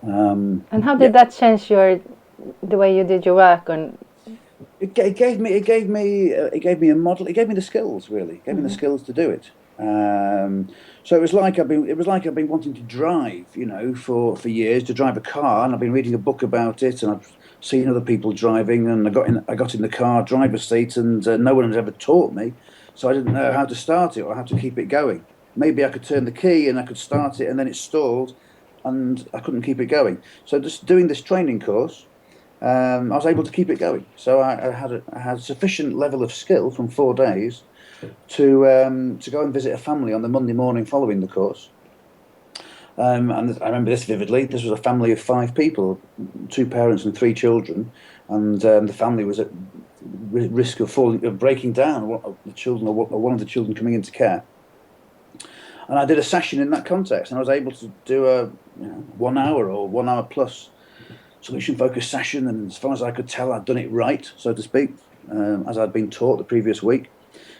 And how did Yeah, that change the way you did your work? On it gave me a model. It gave me the skills, really. It gave me the Mhm. skills to do it. So it was like I've been wanting to drive, for years, to drive a car, and I've been reading a book about it, and I've seen other people driving, and I got in the car driver's seat, and no one had ever taught me, so I didn't know how to start it or how to keep it going. Maybe I could turn the key and I could start it, and then it stalled, and I couldn't keep it going. So just doing this training course, I was able to keep it going. So I had sufficient level of skill from 4 days to go and visit a family on the Monday morning following the course. And I remember this vividly. This was a family of 5 people, 2 parents and 3 children, and the family was at risk of breaking down. The children, or one of the children, coming into care. And I did a session in that context, and I was able to do a 1 hour or 1 hour plus solution focused session. And as far as I could tell, I'd done it right, so to speak, as I'd been taught the previous week.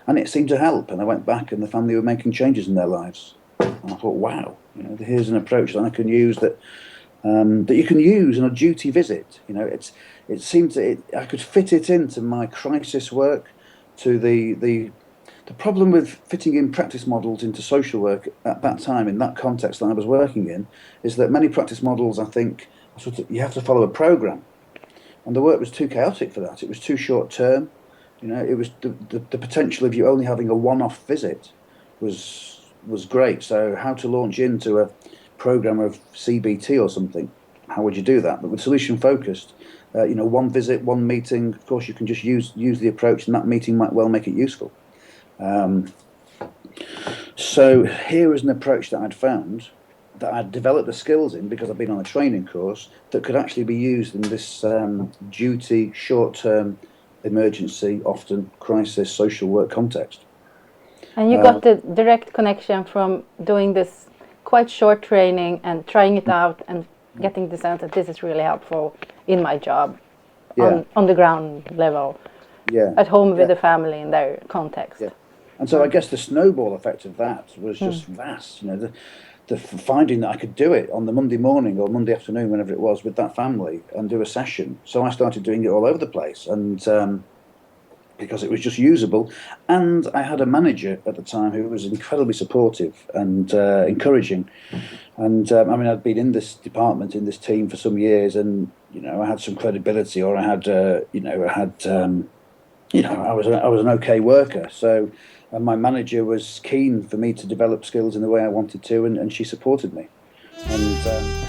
And it seemed to help. And I went back, and the family were making changes in their lives. And I thought, wow, here's an approach that I can use that you can use in a duty visit. It seemed I could fit it into my crisis work, to the problem with fitting in practice models into social work at that time, in that context that I was working in, is that many practice models, I think, you have to follow a program, and the work was too chaotic for that. It was too short term. It was the potential of you only having a one-off visit was great. So how to launch into a program of CBT or something? How would you do that? But with solution focused, one visit, one meeting. Of course, you can just use the approach, and that meeting might well make it useful. Um, so here is an approach that I'd found, that I'd developed the skills in because I've been on a training course, that could actually be used in this duty, short-term, emergency, often crisis, social work context. And you Uh, got the direct connection from doing this quite short training and trying it out and getting the sense that this is really helpful in my job yeah, on the ground level, yeah, at home with yeah, the family in their yeah. context. And so I guess the snowball effect of that was just vast. The finding that I could do it on the Monday morning or Monday afternoon, whenever it was, with that family and do a session. So I started doing it all over the place, and because it was just usable. And I had a manager at the time who was incredibly supportive and encouraging. And I mean, I'd been in this department, in this team, for some years, and I had some credibility, or I had, I was an okay worker. So, and my manager was keen for me to develop skills in the way I wanted to, and she supported me. And